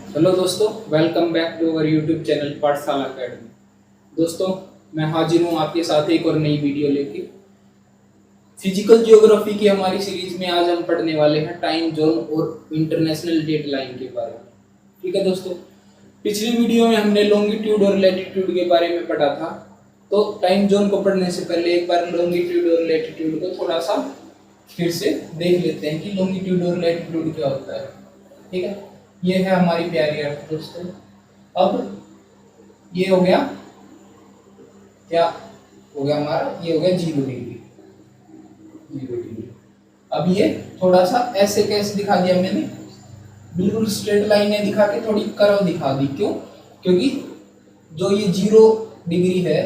Hello दोस्तों, welcome back to our YouTube channel Pathshala academy. दोस्तों, मैं हाजिर हूँ आपके साथ एक और नई वीडियो लेके। फिजिकल ज्योग्राफी की हमारी सीरीज में आज हम पढ़ने वाले हैं टाइम जोन और इंटरनेशनल डेडलाइन के बारे में। ठीक है दोस्तों, पिछली वीडियो में हमने लॉन्गिट्यूड और लैटिट्यूड के बारे में पढ़ा था। तो टाइम जोन को पढ़ने से पहले एक बार लॉन्गिट्यूड और लैटिट्यूड को थोड़ा सा फिर से देख लेते हैं कि लॉन्गिट्यूड और लैटिट्यूड क्या होता है। ठीक है, ये है हमारी प्यारी अर्थ दोस्तों। अब ये हो गया, क्या हो गया हमारा, ये हो गया 0 डिग्री। 0 डिग्री। अब ये थोड़ा सा ऐसे कैसे दिखा दिया मैंने, बिल्कुल स्ट्रेट लाइनें दिखा के थोड़ी कर्व दिखा दी। क्यों? क्योंकि जो ये 0 डिग्री है,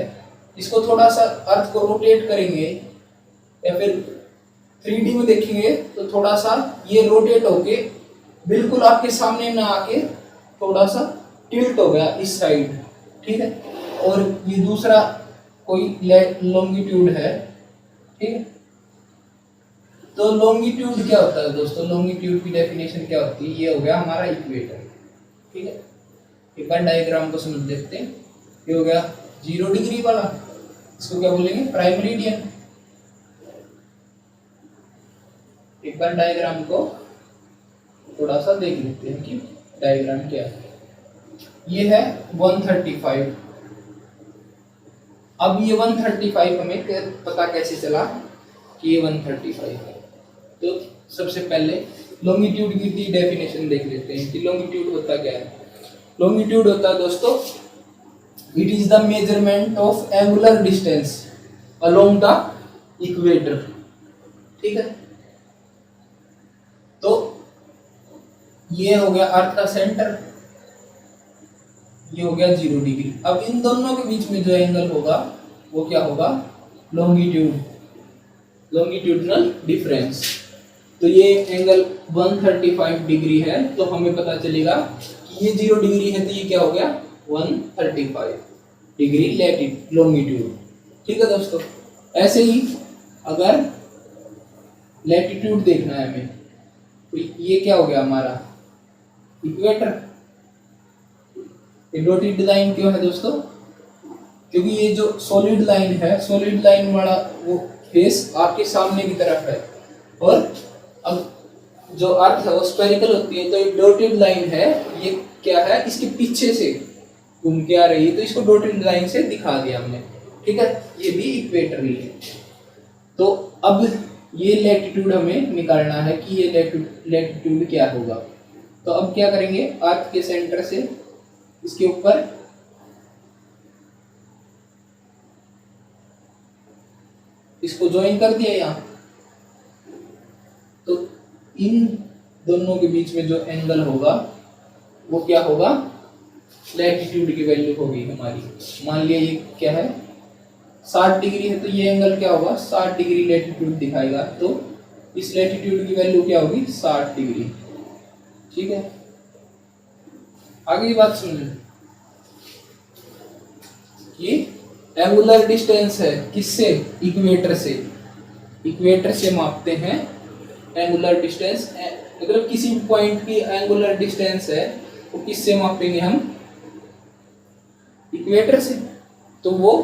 इसको थोड़ा सा अर्थ को रोटेट करेंगे या फिर 3D में देखेंगे तो थोड़ा सा ये रोटेट होके बिल्कुल आपके सामने ना आके थोड़ा सा टिल्ट हो गया इस साइड। ठीक है, और ये दूसरा कोई लॉन्गिट्यूड है। ठीक है, तो लॉन्गिट्यूड क्या होता है दोस्तों? लॉन्गिट्यूड की डेफिनेशन क्या होती है? ये हो गया हमारा इक्वेटर। ठीक है, एक बार डायग्राम को समझ देखते हैं। ये हो गया 0 डिग्री वाला, इसको क्या बोलेंगे? Prime meridian. एक बार डायग्राम को थोड़ा सा देख लेते हैं कि डायग्राम क्या है। ये है 135। अब ये 135 हमें पता कैसे चला कि ये 135 है? तो सबसे पहले लॉन्गिट्यूड की डेफिनेशन देख लेते हैं कि लॉन्गिट्यूड होता क्या है। लॉन्गिट्यूड होता है दोस्तों, it is the measurement of angular distance along the equator. ठीक है, तो ये हो गया अर्थ का सेंटर, ये हो गया 0 डिग्री। अब इन दोनों के बीच में जो एंगल होगा वो क्या होगा? Longitude, longitudinal difference. तो ये एंगल 135 डिग्री है, तो हमें पता चलेगा कि ये 0 डिग्री है, तो ये क्या हो गया? 135 डिग्री लॉन्गिट्यूड। ठीक है दोस्तों, ऐसे ही अगर लैटिट्यूड देखना है हमें, तो ये क्या हो गया हमारा? इक्वेटर। डॉटेड लाइन क्यों है दोस्तों? क्योंकि ये जो सॉलिड लाइन है, सॉलिड लाइन वाला वो फेस आपके सामने की तरफ है, और अब जो अर्थ है वो स्फेरिकल होती है, तो ये डॉटेड लाइन है, ये क्या है? इसके पीछे से घूम के आ रही है, तो इसको डॉटेड लाइन से दिखा दिया हमने। ठीक है, ये भी इक्वेटर ही है। तो अब ये लैटिट्यूड हमें निकालना है कि ये लैटिट्यूड क्या होगा। तो अब क्या करेंगे? अर्थ के सेंटर से इसके ऊपर इसको ज्वाइन कर दिया यहाँ, तो इन दोनों के बीच में जो एंगल होगा वो क्या होगा? लैटिट्यूड की वैल्यू होगी हमारी। मान लिया ये क्या है? 60 डिग्री है, तो ये एंगल क्या होगा? 60 डिग्री लैटिट्यूड दिखाएगा, तो इस लैटिट्यूड की वैल्यू क्या होगी? 60 डिग्री। ठीक है, आगे की बात सुन कि एंगुलर डिस्टेंस है किससे? इक्वेटर से। इक्वेटर से मापते हैं एंगुलर डिस्टेंस। मतलब किसी पॉइंट की एंगुलर डिस्टेंस है वो किससे मापेंगे हम? इक्वेटर से। तो वो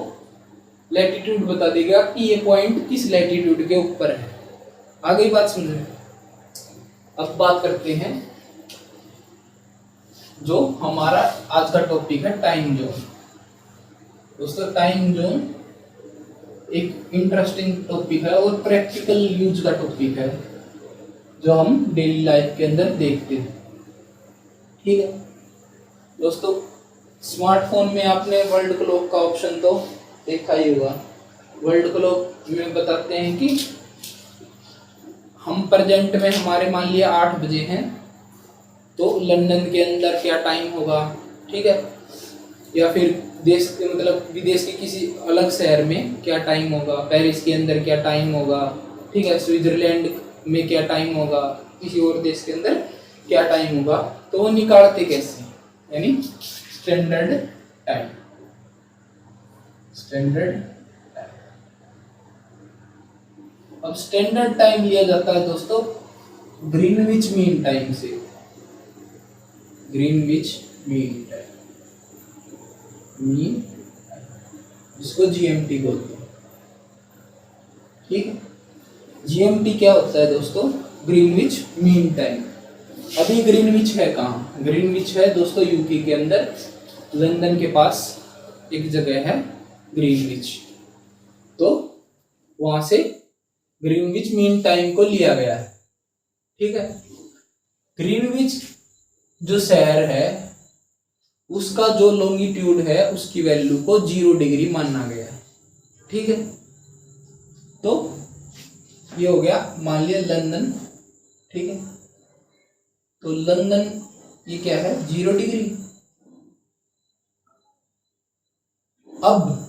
लैटिट्यूड बता देगा कि ये पॉइंट किस लैटिट्यूड के ऊपर है। आगे बात सुन रहे। अब बात करते हैं जो हमारा आज का टॉपिक है, टाइम जोन। दोस्तों, टाइम जोन एक इंटरेस्टिंग टॉपिक है और प्रैक्टिकल यूज का टॉपिक है जो हम डेली लाइफ के अंदर देखते हैं। ठीक है दोस्तों, स्मार्टफोन में आपने वर्ल्ड क्लॉक का ऑप्शन तो देखा ही होगा। वर्ल्ड क्लॉक में बताते हैं कि हम प्रेजेंट में हमारे मान लिया 8 बजे हैं, तो लंदन के अंदर क्या टाइम होगा? ठीक है, या फिर देश के मतलब विदेश के किसी अलग शहर में क्या टाइम होगा? पेरिस के अंदर क्या टाइम होगा? ठीक है, स्विट्जरलैंड में क्या टाइम होगा? किसी और देश के अंदर क्या टाइम होगा? तो वो निकालते कैसे? यानी स्टैंडर्ड टाइम। Standard time. अब स्टैंडर्ड टाइम लिया जाता है दोस्तों ग्रीनविच मीन टाइम से। ग्रीनविच मीन टाइम, मीन जिसको जीएमटी बोलते हैं। ठीक है, जीएमटी क्या होता है दोस्तों? Greenwich mean time. अभी ग्रीनविच है कहाँ? ग्रीनविच है दोस्तों यूके के अंदर, लंदन के पास एक जगह है ग्रीनविच। तो वहां से ग्रीनविच मीन टाइम को लिया गया है। ठीक है, ग्रीनविच जो शहर है उसका जो लॉन्गिट्यूड है उसकी वैल्यू को 0 डिग्री माना गया है। ठीक है, तो ये हो गया मान लिया लंदन। ठीक है, तो लंदन ये क्या है? 0 डिग्री। अब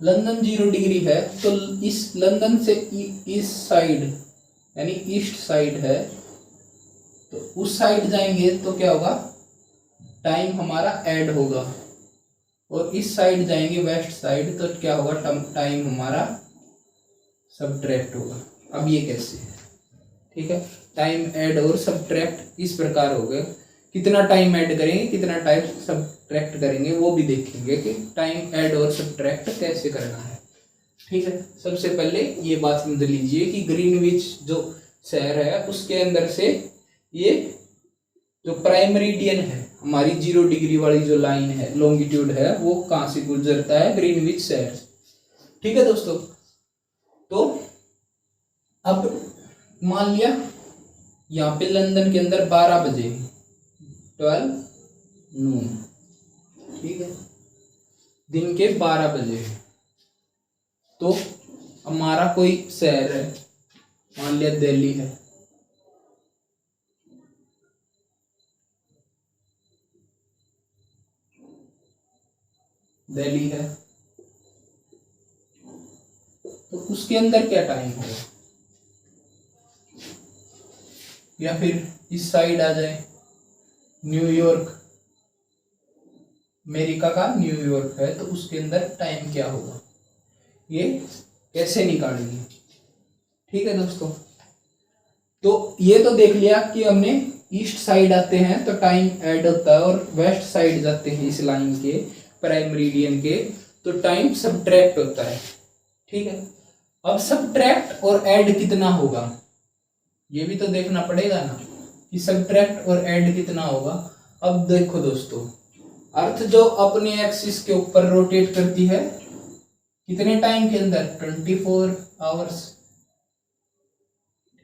लंदन 0 डिग्री है तो इस लंदन से इस साइड यानी ईस्ट साइड है, तो उस साइड जाएंगे तो क्या होगा? टाइम हमारा ऐड होगा। और इस साइड जाएंगे वेस्ट साइड तो क्या होगा? टाइम हमारा सब्ट्रैक्ट होगा। अब ये कैसे है? ठीक है, टाइम ऐड और सब्ट्रैक्ट इस प्रकार हो गए। कितना टाइम ऐड करेंगे, कितना टाइम सब्ट्रैक्ट करेंगे, वो भी देखेंगे कि टाइम ऐड और सब्ट्रैक्ट कैसे करना है। ठीक है, सबसे पहले ये बात समझ लीजिए कि ग्रीनविच जो शहर है उसके अंदर से ये जो प्राइम मेरिडियन है हमारी 0 डिग्री वाली जो लाइन है, लॉन्गिट्यूड है, वो कहाँ से गुजरता है? ग्रीनविच शहर से। ठीक है दोस्तों, तो अब मान लिया यहाँ पे लंदन के अंदर 12 बजे 12 नून। ठीक है, दिन के 12 बजे। तो हमारा कोई शहर है, मान लिया दिल्ली है। दिल्ली है तो उसके अंदर क्या टाइम होगा? या फिर इस साइड आ जाए, न्यूयॉर्क, अमेरिका का न्यूयॉर्क है तो उसके अंदर टाइम क्या होगा? ये कैसे निकालेंगे? ठीक है दोस्तों, तो ये तो देख लिया कि हमने ईस्ट साइड आते हैं तो टाइम ऐड होता है, और वेस्ट साइड जाते हैं इस लाइन के प्राइम मेरिडियन के तो टाइम सब्ट्रैक्ट होता है। ठीक है, अब सब्ट्रैक्ट और ऐड कितना होगा ये भी तो देखना पड़ेगा ना कि सब्ट्रैक्ट और ऐड कितना होगा। अब देखो दोस्तों, अर्थ जो अपने एक्सिस के ऊपर रोटेट करती है कितने टाइम के अंदर? 24 आवर्स।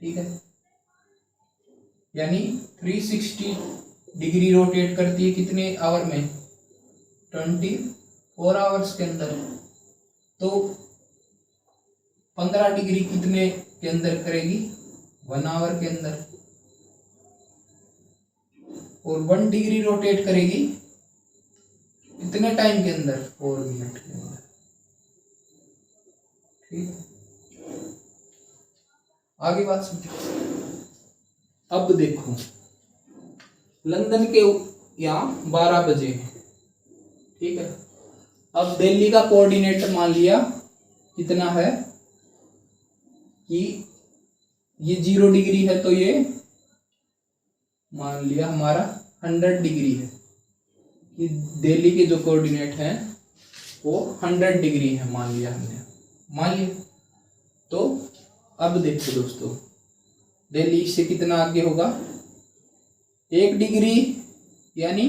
ठीक है, यानी 360 डिग्री रोटेट करती है कितने आवर में? 24 आवर्स के अंदर। तो 15 डिग्री कितने के अंदर करेगी? 1 आवर के अंदर। और 1 डिग्री रोटेट करेगी कितने टाइम के अंदर? 4 मिनट के अंदर। ठीक, आगे बात समझो। अब देखो, लंदन के यहाँ 12 बजे है। ठीक है, अब दिल्ली का कोऑर्डिनेट मान लिया कितना है कि ये 0 डिग्री है तो ये मान लिया हमारा 100 डिग्री है कि दिल्ली के जो कोऑर्डिनेट है वो 100 डिग्री है, मान लिया हमने, मान लिया। तो अब देखो दोस्तों, दिल्ली से कितना आगे होगा? 1 डिग्री यानी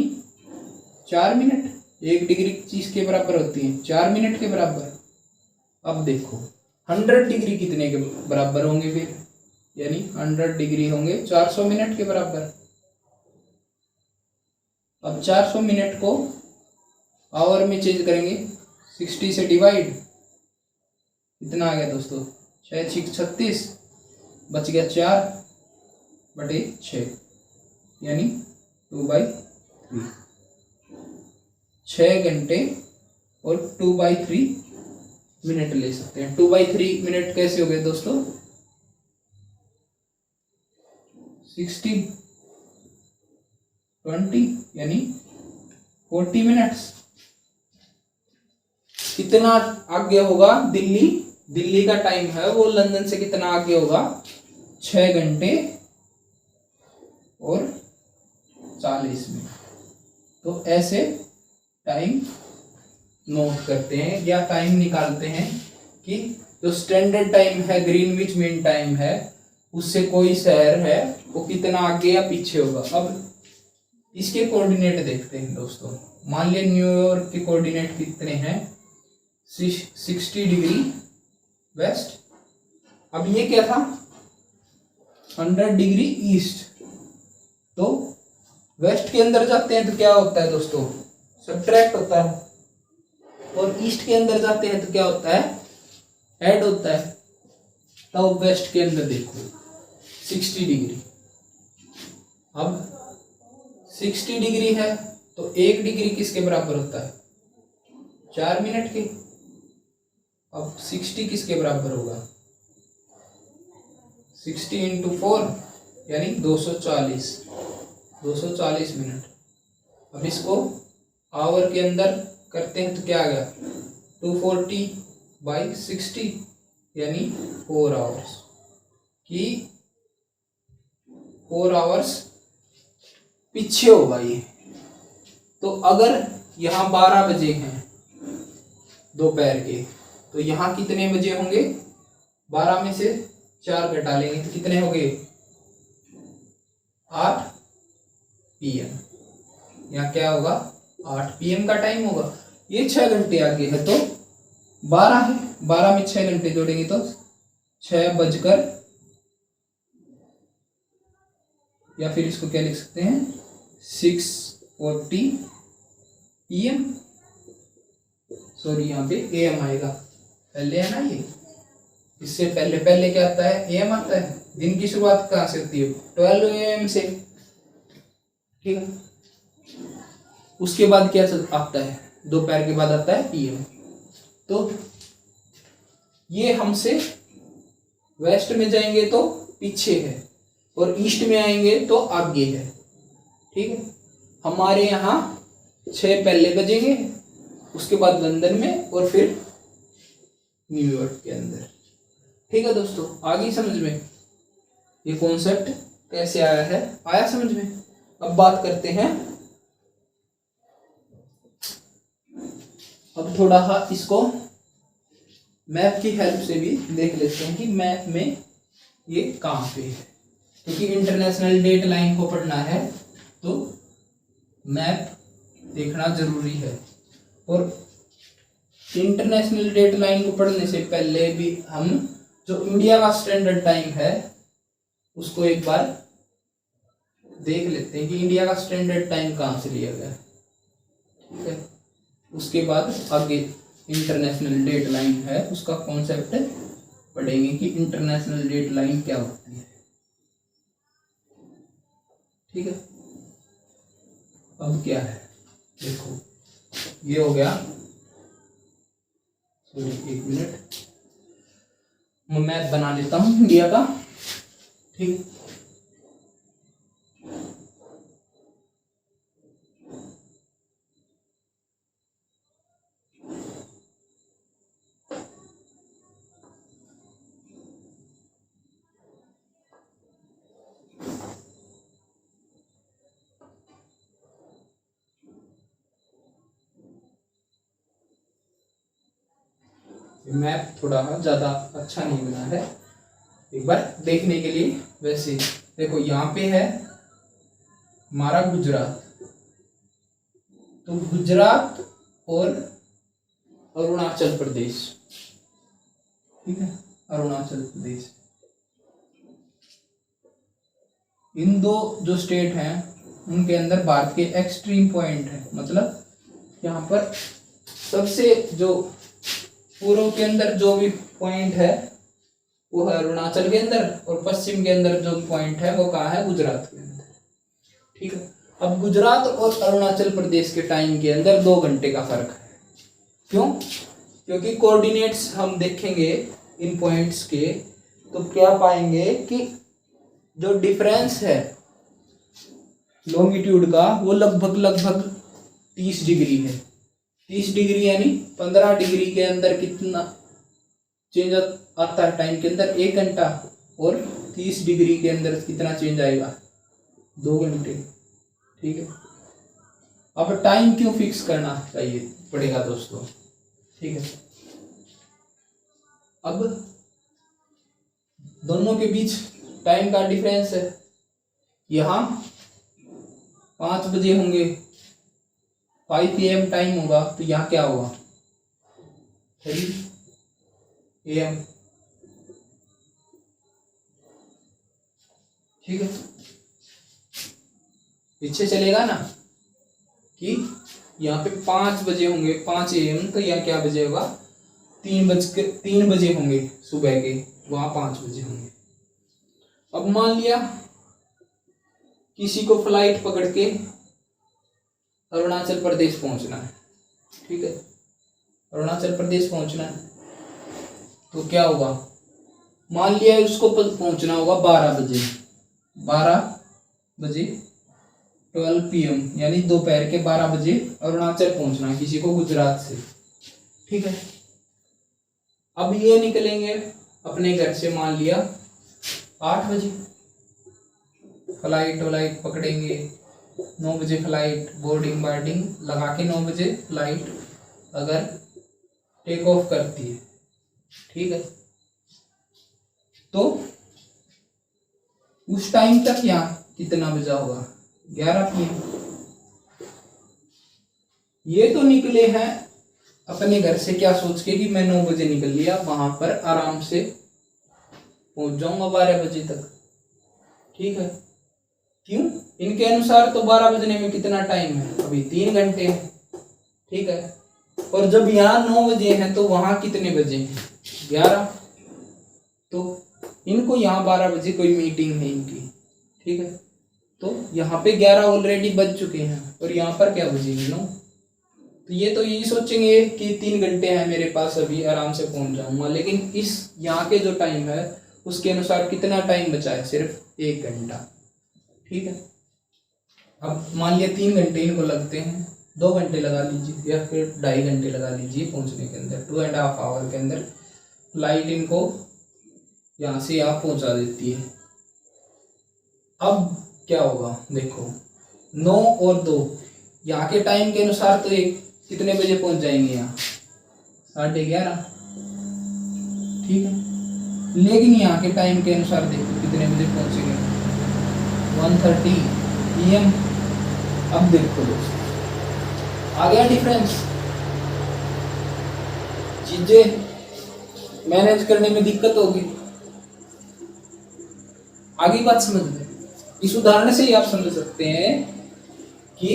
4 मिनट। 1 डिग्री चीज के बराबर होती है? 4 मिनट के बराबर। अब देखो 100 डिग्री कितने के बराबर होंगे फिर? यानी 100 डिग्री होंगे 400 मिनट के बराबर। अब 400 मिनट को आवर में चेंज करेंगे, 60 से डिवाइड, कितना आ गया दोस्तों? 6 6 36, बच गया 4/6 यानी 2/3। 6 घंटे और 2/3 मिनट ले सकते हैं। 2/3 मिनट कैसे हो गए दोस्तों? 60 20 यानी 40 मिनट्स। कितना आगे होगा दिल्ली? दिल्ली का टाइम है वो लंदन से कितना आगे होगा? 6 घंटे और 2:40। तो ऐसे टाइम नोट करते हैं या टाइम निकालते हैं कि जो स्टैंडर्ड टाइम है, ग्रीनविच मीन टाइम है, उससे कोई शहर है वो कितना आगे या पीछे होगा। अब इसके कोऑर्डिनेट देखते हैं दोस्तों। मान लिया न्यूयॉर्क के कोऑर्डिनेट कितने हैं, 60 डिग्री वेस्ट। अब ये क्या था, 100 डिग्री ईस्ट। तो वेस्ट के अंदर जाते हैं तो क्या होता है दोस्तों, सब्ट्रैक्ट होता है, और ईस्ट के अंदर जाते हैं तो क्या होता है, ऐड होता है। तो वेस्ट के अंदर देखो 60 डिग्री। अब 60 डिग्री है तो 1 डिग्री किसके बराबर होता है, 4 मिनट के। अब 60 किसके बराबर होगा, 60 इंटू 4 यानी 240 मिनट। अब इसको आवर के अंदर करते हैं तो क्या आ गया, 240/60 यानी 4 आवर्स की 4 आवर्स पीछे होगा ये। तो अगर यहाँ 12 बजे हैं दोपहर के, तो यहाँ कितने बजे होंगे, 12 में से 4 घटा लेंगे तो कितने हो गए, 8 PM। यहाँ क्या होगा, 8 PM का टाइम होगा। ये 6 घंटे आगे है तो 12 है, 12 में 6 घंटे जोड़ेंगे तो 6 बजकर, या फिर इसको क्या लिख सकते हैं, 6:40 PM। सॉरी यहाँ पे AM आएगा, पहले है ना ये, इससे पहले पहले क्या आता है, AM आता है। दिन की शुरुआत कहाँ से होती है, 12 AM से, ठीक है। उसके बाद क्या आता है, दोपहर के बाद आता है PM। तो ये हमसे वेस्ट में जाएंगे तो पीछे है, और ईस्ट में आएंगे तो आगे है, ठीक है। हमारे यहाँ 6 पहले बजेंगे, उसके बाद लंदन में, और फिर न्यूयॉर्क के अंदर, ठीक है दोस्तों। आगे समझ में, ये कॉन्सेप्ट कैसे आया है, आया समझ में। अब बात करते हैं, अब थोड़ा इसको मैप की हेल्प से भी देख लेते हैं कि मैप में ये कहाँ पे है, क्योंकि इंटरनेशनल डेट लाइन को पढ़ना है तो मैप देखना जरूरी है। और इंटरनेशनल डेट लाइन को पढ़ने से पहले भी हम जो इंडिया का स्टैंडर्ड टाइम है उसको एक बार देख लेते हैं कि इंडिया का स्टैंडर्ड टाइम कहाँ से लिया गया है, ठीक है। उसके बाद आगे इंटरनेशनल डेट लाइन है, उसका कॉन्सेप्ट पढ़ेंगे कि इंटरनेशनल डेट लाइन क्या होती है, ठीक है। अब क्या है, देखो ये हो गया, सॉरी 1 मिनट, मैं मैप बना लेता हूँ इंडिया का, ठीक। मैप थोड़ा ज़्यादा अच्छा नहीं बना है, एक बार देखने के लिए। वैसे देखो यहाँ पे है हमारा गुजरात, तो गुजरात और अरुणाचल प्रदेश, ठीक है, अरुणाचल प्रदेश, इन दो जो स्टेट हैं उनके अंदर भारत के एक्सट्रीम पॉइंट है। मतलब यहाँ पर सबसे जो पूर्व के अंदर जो भी पॉइंट है वो है अरुणाचल के अंदर, और पश्चिम के अंदर जो पॉइंट है वो कहाँ है, गुजरात के अंदर, ठीक है। अब गुजरात और अरुणाचल प्रदेश के टाइम के अंदर 2 घंटे का फर्क है। क्यों, क्योंकि कोऑर्डिनेट्स हम देखेंगे इन पॉइंट्स के तो क्या पाएंगे कि जो डिफरेंस है लॉन्गिट्यूड का वो लगभग 30 डिग्री है। 30 डिग्री यानी 15 डिग्री के अंदर कितना चेंज आता है टाइम के अंदर, 1 घंटा, और 30 डिग्री के अंदर कितना चेंज आएगा, 2 घंटे, ठीक है। अब टाइम क्यों फिक्स करना चाहिए पड़ेगा दोस्तों, ठीक है। अब दोनों के बीच टाइम का डिफरेंस है, यहाँ 5 बजे होंगे, 5 PM टाइम होगा, तो यहाँ क्या होगा 3 AM, ठीक है। पीछे चलेगा ना कि यहाँ पे 5 बजे होंगे 5 AM, तो यहाँ क्या बजे होगा 3 बजे होंगे सुबह के, वहां 5 बजे होंगे। अब मान लिया किसी को फ्लाइट पकड़ के अरुणाचल प्रदेश पहुंचना है, ठीक है, अरुणाचल प्रदेश पहुंचना है, तो क्या होगा, मान लिया उसको पहुंचना होगा 12 बजे 12 PM, यानी दोपहर के 12 बजे अरुणाचल पहुंचना है किसी को गुजरात से, ठीक है। अब ये निकलेंगे अपने घर से, मान लिया 8 बजे, फ्लाइट पकड़ेंगे, 9 बजे फ्लाइट, बोर्डिंग लगा के 9 बजे फ्लाइट अगर टेक ऑफ करती है, ठीक है, तो उस टाइम तक यहाँ कितना बजा होगा 11 PM। ये तो निकले हैं अपने घर से क्या सोच के कि मैं 9 बजे निकल लिया, वहां पर आराम से पहुंच जाऊंगा 12 बजे तक, ठीक है। क्यों, इनके अनुसार तो 12 बजने में कितना टाइम है, अभी 3 घंटे है, ठीक है। और जब यहाँ 9 बजे हैं तो वहां कितने बजे हैं 11, तो इनको यहाँ 12 बजे कोई मीटिंग है इनकी, ठीक है, तो यहाँ पे 11 ऑलरेडी बज चुके हैं, और यहाँ पर क्या बजेंगे 9, तो ये तो यही सोचेंगे कि 3 घंटे हैं मेरे पास, अभी आराम से पहुंच जाऊंगा, लेकिन इस यहाँ के जो टाइम है उसके अनुसार कितना टाइम बचा है, सिर्फ 1 घंटा, ठीक है। अब मान लिया 3 घंटे इनको लगते हैं, 2 घंटे लगा लीजिए या फिर 2.5 घंटे लगा लीजिए पहुंचने के अंदर, 2.5 आवर के अंदर फ्लाइट इनको यहाँ से यहाँ पहुंचा देती है। अब क्या होगा देखो, 9 और 2 यहाँ के टाइम के अनुसार तो एक कितने बजे पहुंच जाएंगे यहाँ 11:30, ठीक है, लेकिन यहाँ के टाइम के अनुसार देखो कितने बजे पहुंचेंगे 1:30 PM। अब देखो दोस्तों आ गया डिफरेंस, चीजें मैनेज करने में दिक्कत होगी, आगे बात समझ में। इस उदाहरण से ही आप समझ सकते हैं कि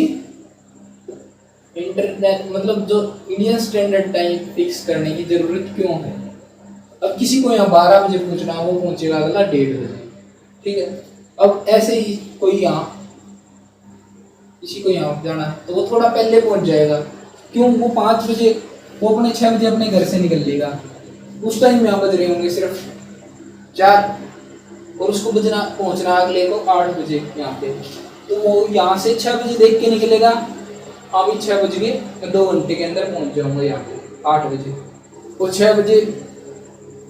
इंटरनेट मतलब जो इंडियन स्टैंडर्ड टाइम फिक्स करने की जरूरत क्यों है। अब किसी को यहाँ 12 बजे पहुंचना, वो पहुंचेगा अगला 1:30 बजे, ठीक है। अब ऐसे ही कोई यहाँ किसी को यहाँ जाना है तो वो थोड़ा पहले पहुंच जाएगा, क्यों, वो 5 बजे, वो अपने 6 बजे अपने घर से निकल लेगा, उस टाइम यहाँ बज रहे होंगे सिर्फ 4, और उसको पहुंचना अगले को 8 बजे यहाँ पे, तो वो यहाँ से 6 बजे देख के निकलेगा, अभी 6 बज गए, मैं 2 घंटे के अंदर पहुंच जाऊंगा यहाँ पे 8 बजे, वो 6 बजे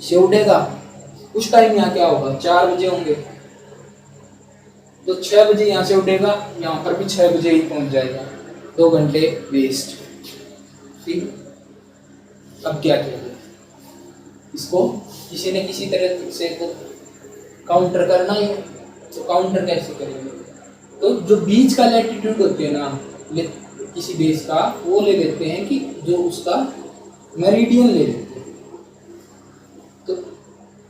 से उठेगा, उस टाइम यहाँ क्या होगा 4 बजे होंगे, तो 6 बजे यहाँ से उठेगा, यहाँ पर भी 6 बजे ही पहुंच जाएगा, 2 घंटे वेस्ट, ठीक। अब क्या किया जाए, इसको किसी न किसी तरह से तो काउंटर करना ही, तो काउंटर कैसे करेंगे, तो जो बीच का लैटिट्यूड होते हैं ना किसी देश का, वो ले लेते हैं कि जो उसका मेरिडियन ले लेते हैं, तो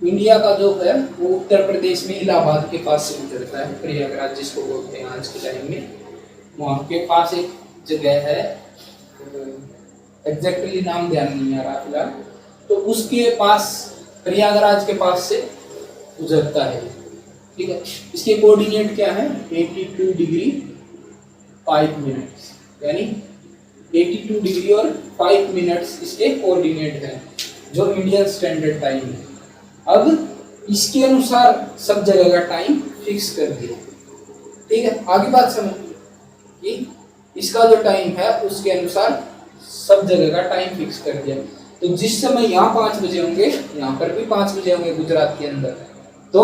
इंडिया का जो है वो उत्तर प्रदेश में इलाहाबाद के पास से गुजरता है, प्रयागराज जिसको बोलते हैं आज के टाइम में, वहाँ के पास एक जगह है, एग्जैक्टली नाम ध्यान नहीं आ रहा फिलहाल, तो उसके पास प्रयागराज के पास से गुजरता है, ठीक है। इसके कोऑर्डिनेट क्या है 82 डिग्री 5 मिनट्स, यानी 82 डिग्री और 5 मिनट्स इसके कोऑर्डिनेट हैं, जो इंडियन स्टैंडर्ड टाइम है। अब इसके अनुसार सब जगह का टाइम फिक्स कर दिया, ठीक है। आगे बात समझ कि इसका जो टाइम है उसके अनुसार सब जगह का टाइम फिक्स कर दिया, तो जिस समय यहाँ 5 बजे होंगे यहाँ पर भी 5 बजे होंगे गुजरात के अंदर, तो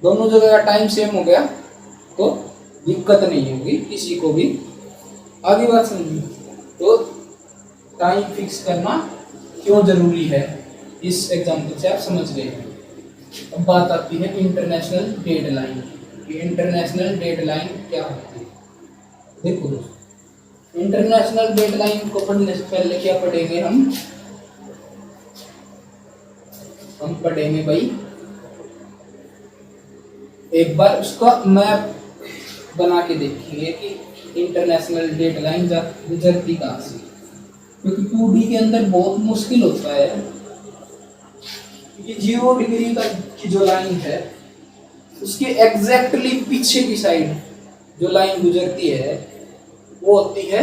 दोनों जगह का टाइम सेम हो गया, तो दिक्कत नहीं होगी किसी को भी। आगे बात समझिए, तो टाइम फिक्स करना क्यों जरूरी है, इस एग्जाम्पल से आप समझ गए हैं। अब बात आती है इंटरनेशनल डेडलाइन। इंटरनेशनल डेडलाइन क्या होती है? देखो दोस्तों, इंटरनेशनल डेडलाइन को पढ़ने से पहले क्या पढ़ेंगे हम पढ़ेंगे भाई, एक बार उसका मैप बना के देखेंगे कि इंटरनेशनल डेडलाइन गुजरती कहाँ से, क्योंकि 2D के अंदर बहुत मुश्किल होता है। ये 0 डिग्री का की जो लाइन है उसके एग्जैक्टली पीछे की साइड जो लाइन गुजरती है वो होती है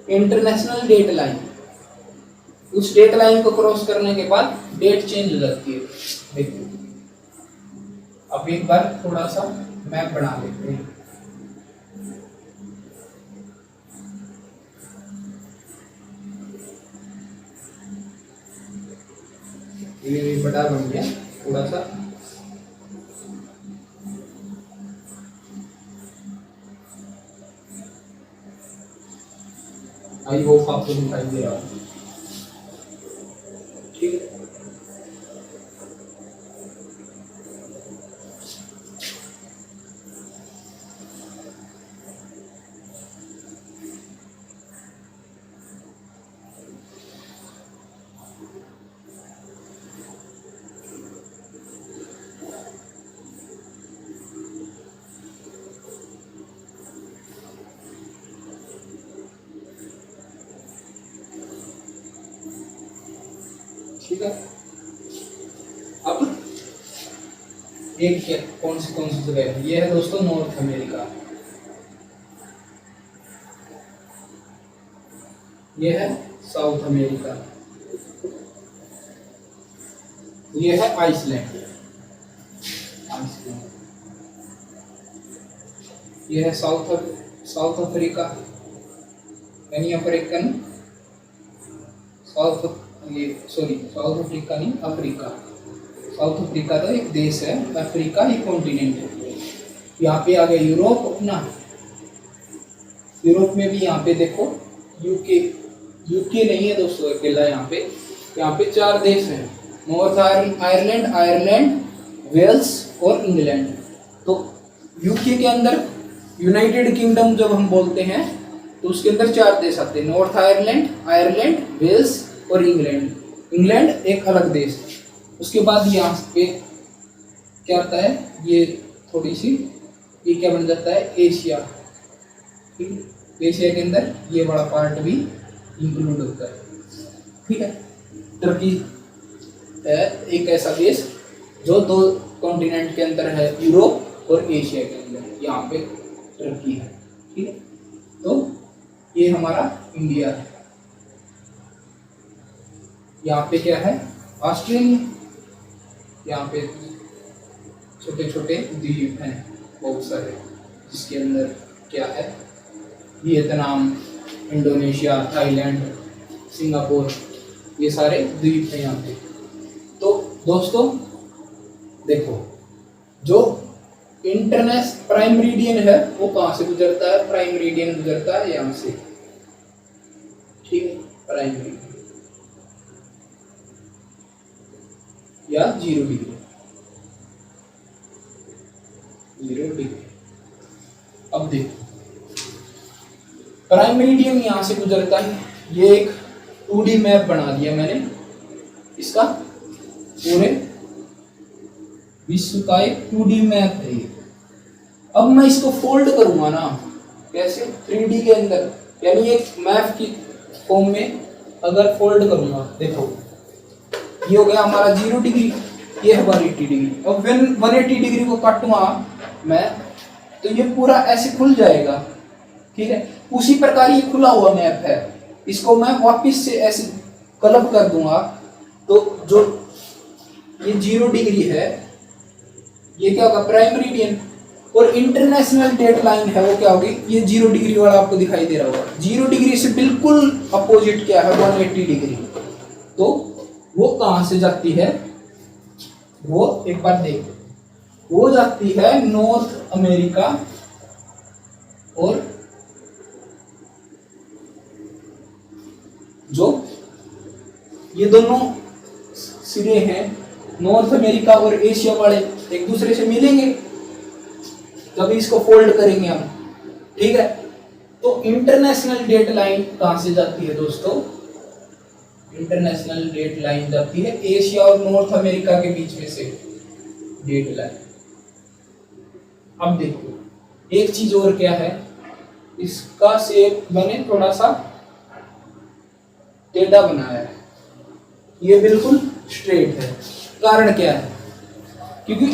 इंटरनेशनल डेट लाइन। उस डेट लाइन को क्रॉस करने के बाद डेट चेंज हो जाती है। देखिए, अब एक बार थोड़ा सा मैप बना लेते हैं। ये बड़ा बन गया थोड़ा सा। आई होप आपको दिखाई दे रहा हो। ठीक है, ठीक है। अब एक क्या कौन सी जगह है, ये है दोस्तों नॉर्थ अमेरिका, ये है साउथ अमेरिका, ये है आइसलैंड, ये है साउथ अफ्रीका, यानी अफ्रीकन साउथ अफ्रीका नहीं, अफ्रीका। साउथ अफ्रीका तो एक देश है, अफ्रीका एक कॉन्टिनेंट है। यहाँ पे आ गया यूरोप अपना। यूरोप में भी यहाँ पे देखो यूके नहीं है दोस्तों अकेला, यहाँ पे 4 देश हैं, नॉर्थ आयरलैंड, वेल्स और इंग्लैंड। तो यूके के अंदर यूनाइटेड किंगडम जब हम बोलते हैं तो उसके अंदर 4 देश आते हैं, नॉर्थ आयरलैंड, वेल्स और इंग्लैंड एक अलग देश। उसके बाद यहाँ पे क्या आता है, ये क्या बन जाता है, एशिया। ठीक है, एशिया के अंदर ये बड़ा पार्ट भी इंक्लूड होता है। ठीक है, टर्की है एक ऐसा देश जो 2 कॉन्टिनेंट के अंदर है, यूरोप और एशिया के अंदर, यहाँ पे टर्की है। ठीक है, तो ये हमारा इंडिया है। यहाँ पे क्या है, ऑस्ट्रेलिया, यहाँ पे छोटे छोटे द्वीप हैं बहुत सारे, जिसके अंदर क्या है, वियतनाम, इंडोनेशिया, थाईलैंड, सिंगापुर, ये सारे द्वीप हैं यहाँ पे। तो दोस्तों देखो, जो इंटरनेशनल प्राइम मेरिडियन है वो कहाँ से गुजरता है, प्राइम मेरिडियन गुजरता है यहाँ से। ठीक है, प्राइम मेरिडियन या 0 डिग्री। अब देखो, प्राइम मेरिडियन यहां से गुजरता है। ये एक 2D मैप बना दिया मैंने, इसका पूरे विश्व का एक 2D मैप है ये। अब मैं इसको फोल्ड करूंगा ना, कैसे, 3D के अंदर, यानी एक मैप की फॉर्म में अगर फोल्ड करूंगा, देखो ये हो गया हमारा 0 डिग्री, ये है 180 डिग्री। अब 180 डिग्री को काटूंगा मैं तो ये पूरा ऐसे खुल जाएगा। ठीक है, उसी प्रकार ये खुला हुआ मैप है, इसको मैं वापस से ऐसे क्लब कर दूंगा तो जो ये 0 डिग्री है ये क्या होगा, प्राइम मेरिडियन। और इंटरनेशनल डेट लाइन है वो क्या होगी, ये 0 डिग्री वाला आपको दिखाई दे रहा होगा। 0 डिग्री से बिल्कुल अपोजिट क्या है, 180 डिग्री। तो वो कहां से जाती है, वो एक बार देख, वो जाती है नॉर्थ अमेरिका और जो ये दोनों सिरे हैं नॉर्थ अमेरिका और एशिया वाले एक दूसरे से मिलेंगे, तभी इसको फोल्ड करेंगे हम। ठीक है, तो इंटरनेशनल डेट लाइन कहां से जाती है दोस्तों? इंटरनेशनल डेट लाइन जाती है एशिया और नॉर्थ अमेरिका के बीच में से डेट लाइन। अब देखो एक चीज और क्या है, इसका शेप मैंने थोड़ा सा टेढ़ा बनाया है, ये बिल्कुल स्ट्रेट है। कारण क्या है? क्योंकि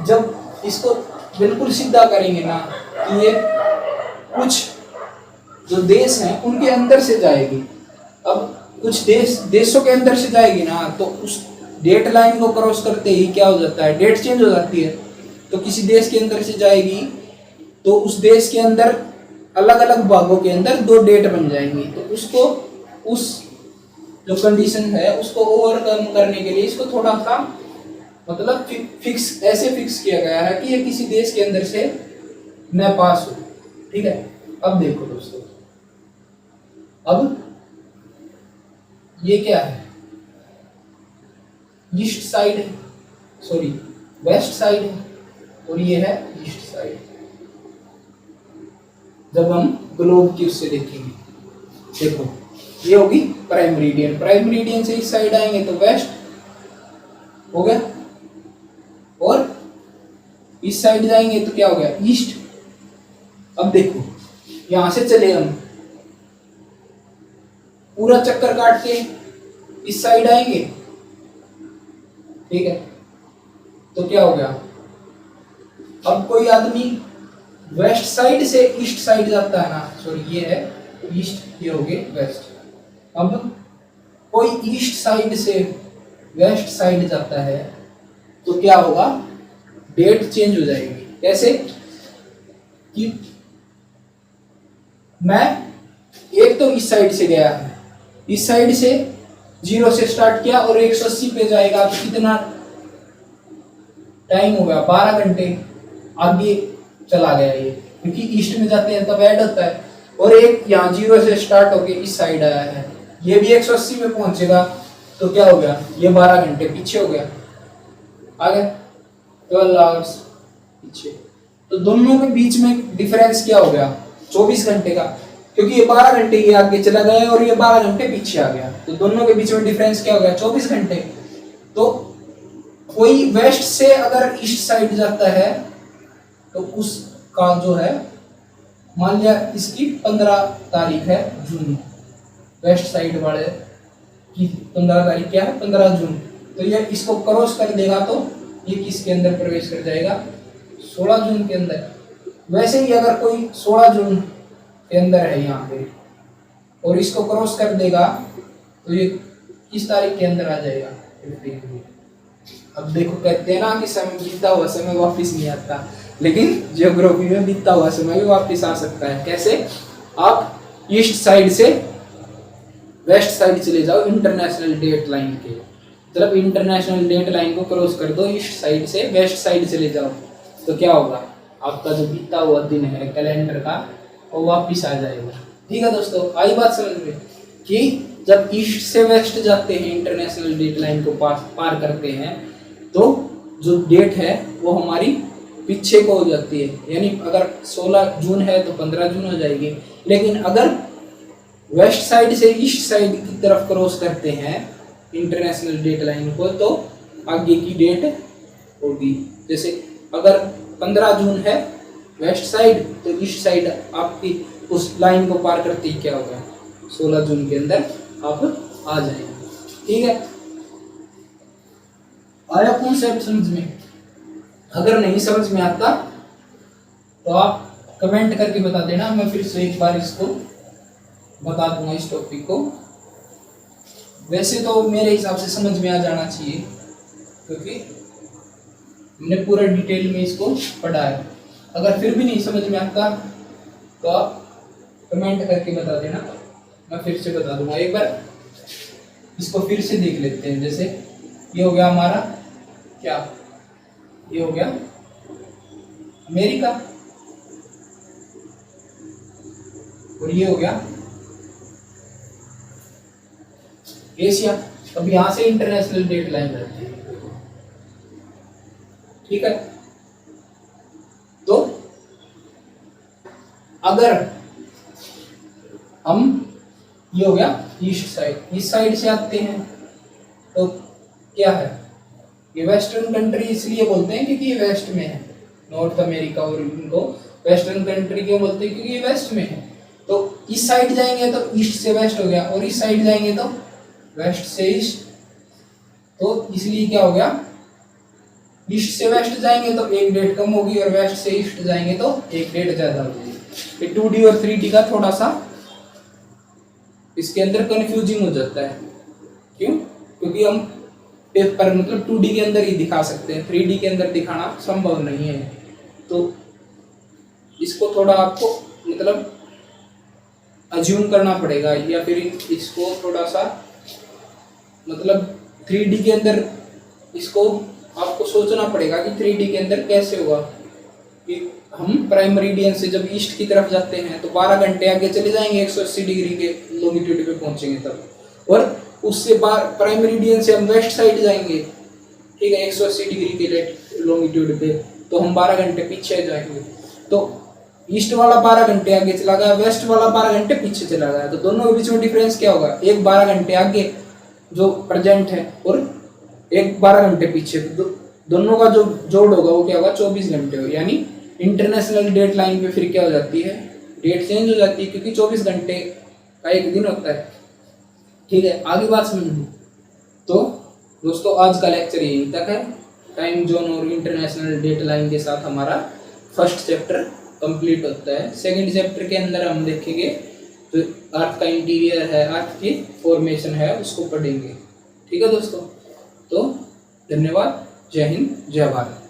जब इसको बिल्कुल सीधा करेंगे ना तो ये कुछ जो देश हैं उनके अंदर से जाएगी। अब कुछ देशों के अंदर से जाएगी ना तो उस डेट लाइन को क्रॉस करते ही क्या हो जाता है, डेट चेंज हो जाती है। तो किसी देश के अंदर से जाएगी तो उस देश के अंदर अलग अलग भागों के अंदर दो डेट बन जाएंगी। तो उसको उस जो कंडीशन है उसको ओवरकम करने के लिए इसको थोड़ा सा मतलब ऐसे फिक्स किया गया है कि ये किसी देश के अंदर से न पास हो। ठीक है, अब देखो दोस्तों, अब ये क्या है, ईस्ट साइड है, सॉरी वेस्ट साइड है, और ये है ईस्ट साइड। जब हम ग्लोब की उससे देखेंगे, देखो ये होगी प्राइम मेरिडियन, प्राइम मेरिडियन से इस साइड आएंगे तो वेस्ट हो गया, और इस साइड जाएंगे तो क्या हो गया, ईस्ट। अब देखो यहां से चले हम पूरा चक्कर काट के इस साइड आएंगे, ठीक है, तो क्या हो गया, अब कोई आदमी वेस्ट साइड से ईस्ट साइड जाता है ना, सॉरी ये है ईस्ट, ये हो गए वेस्ट। अब कोई ईस्ट साइड से वेस्ट साइड जाता है तो क्या होगा, डेट चेंज हो जाएगी। कैसे कि मैं एक तो इस साइड से गया है, इस साइड से 0 से स्टार्ट किया और 180 पे जाएगा तो कितना टाइम हो गया, 12 घंटे आगे चला गया ये, क्योंकि ईस्ट में जाते हैं तब ऐड होता है। और एक यहाँ 0 से स्टार्ट होके इस साइड आया है, ये भी 180 में पहुंचेगा तो क्या हो गया, ये 12 घंटे पीछे हो गया, आ गया 12 आवर्स पीछे। तो दोनों के बीच में डिफरेंस क्या हो गया, 24 घंटे का, क्योंकि ये 12 घंटे ये आगे चला गया और ये 12 घंटे पीछे आ गया, तो दोनों के बीच में डिफरेंस क्या हो गया, 24 घंटे। तो कोई वेस्ट से अगर ईस्ट साइड जाता है तो उसका जो है, मान लिया इसकी 15 तारीख है जून, वेस्ट साइड वाले की 15 तारीख क्या है, 15 जून, तो ये इसको क्रॉस कर देगा तो ये किसके अंदर प्रवेश कर जाएगा, 16 जून के अंदर। वैसे ही अगर कोई 16 जून के अंदर है यहाँ पे और इसको क्रॉस कर देगा तो ये किस तारीख के अंदर आ जाएगा, 15। अब देखो कहते हैं ना कि समय बीता हुआ समय वापस नहीं आता, लेकिन ज्योग्राफी में बीता हुआ समय भी वापस आ सकता है। कैसे, आप ईस्ट साइड से वेस्ट साइड चले जाओ इंटरनेशनल डेट लाइन के, मतलब इंटरनेशनल डेट लाइन को क्रॉस कर दो, ईस्ट साइड से वेस्ट साइड चले जाओ तो क्या होगा, आपका जो बीता हुआ दिन है कैलेंडर का वो वापस आ जाएगा। ठीक है दोस्तों, आई बात समझ में कि जब ईस्ट से वेस्ट जाते हैं इंटरनेशनल डेट लाइन को पार करते हैं तो जो डेट है वो हमारी पीछे को हो जाती है, यानी अगर 16 जून है तो 15 जून हो जाएगी। लेकिन अगर वेस्ट साइड से ईस्ट साइड की तरफ क्रॉस करते हैं इंटरनेशनल डेट लाइन को तो आगे की डेट होगी, जैसे अगर 15 जून है वेस्ट साइड तो ईस्ट साइड आपकी उस लाइन को पार करते ही क्या होगा, 16 जून के अंदर आप आ जाएंगे। ठीक है, आया कॉन्सेप्ट समझ में? अगर नहीं समझ में आता तो आप कमेंट करके बता देना, मैं फिर से एक बार इसको बता दूंगा इस टॉपिक को। वैसे तो मेरे हिसाब से समझ में आ जाना चाहिए क्योंकि मैंने पूरा डिटेल में इसको पढ़ा है। अगर फिर भी नहीं समझ में आता तो आप कमेंट करके बता देना, मैं फिर से बता दूंगा। एक बार इसको फिर से देख लेते हैं। जैसे ये हो गया हमारा क्या, ये हो गया अमेरिका, और ये हो गया एशिया। अब यहां से इंटरनेशनल डेट लाइन रहती है, ठीक है। तो अगर हम, ये हो गया ईस्ट साइड, ईस्ट साइड से आते हैं तो क्या है, ये वेस्टर्न कंट्री इसलिए बोलते हैं क्योंकि ये वेस्ट में है, नॉर्थ अमेरिका और इनको वेस्टर्न कंट्री क्यों बोलते हैं, क्योंकि ये वेस्ट में है। तो इस साइड जाएंगे तो ईस्ट से वेस्ट हो गया, और इस साइड जाएंगे तो वेस्ट से ईस्ट, तो इसलिए क्या हो गया, ईस्ट से वेस्ट जाएंगे तो एक डेट कम होगी, और वेस्ट से ईस्ट जाएंगे तो एक डेट ज्यादा होगी। ये 2D और 3D का थोड़ा सा इसके अंदर कंफ्यूजिंग हो जाता है, क्यों, क्योंकि हम पेपर मतलब 2D के अंदर ही दिखा सकते हैं, 3D के अंदर दिखाना संभव नहीं है। तो इसको थोड़ा आपको मतलब अज्यूम करना पड़ेगा, या फिर इसको थोड़ा सा मतलब 3D के अंदर इसको आपको सोचना पड़ेगा कि 3D के अंदर कैसे होगा। कि हम प्राइम मेरिडियन से जब ईस्ट की तरफ जाते हैं तो 12 घंटे आगे चले जाएंगे, 180 डिग्री के लॉन्गिट्यूड पे पहुंचेंगे तब, और उससे प्राइम मेरिडियन से हम वेस्ट साइड जाएंगे, ठीक है, 180 डिग्री के लॉन्गिट्यूड पे, तो हम 12 घंटे पीछे जाएंगे। तो ईस्ट वाला 12 घंटे आगे चला गया, वेस्ट वाला 12 घंटे पीछे चला गया, तो दोनों के बीच में डिफरेंस क्या होगा, एक 12 घंटे आगे जो प्रेजेंट है और एक 12 घंटे पीछे, दोनों का जो जोड़ होगा वो क्या होगा, 24 घंटे होगा। यानी इंटरनेशनल डेट लाइन पे फिर क्या हो जाती है, डेट चेंज हो जाती है, क्योंकि 24 घंटे का एक दिन होता है, ठीक है। आगे बात समझिए। तो दोस्तों आज का लेक्चर यहीं तक है, टाइम जोन और इंटरनेशनल डेट लाइन के साथ हमारा फर्स्ट चैप्टर कंप्लीट होता है। सेकंड चैप्टर के अंदर हम देखेंगे तो अर्थ का इंटीरियर है, अर्थ की फॉर्मेशन है, उसको पढ़ेंगे, ठीक है दोस्तों। तो धन्यवाद, जय हिंद, जय भारत।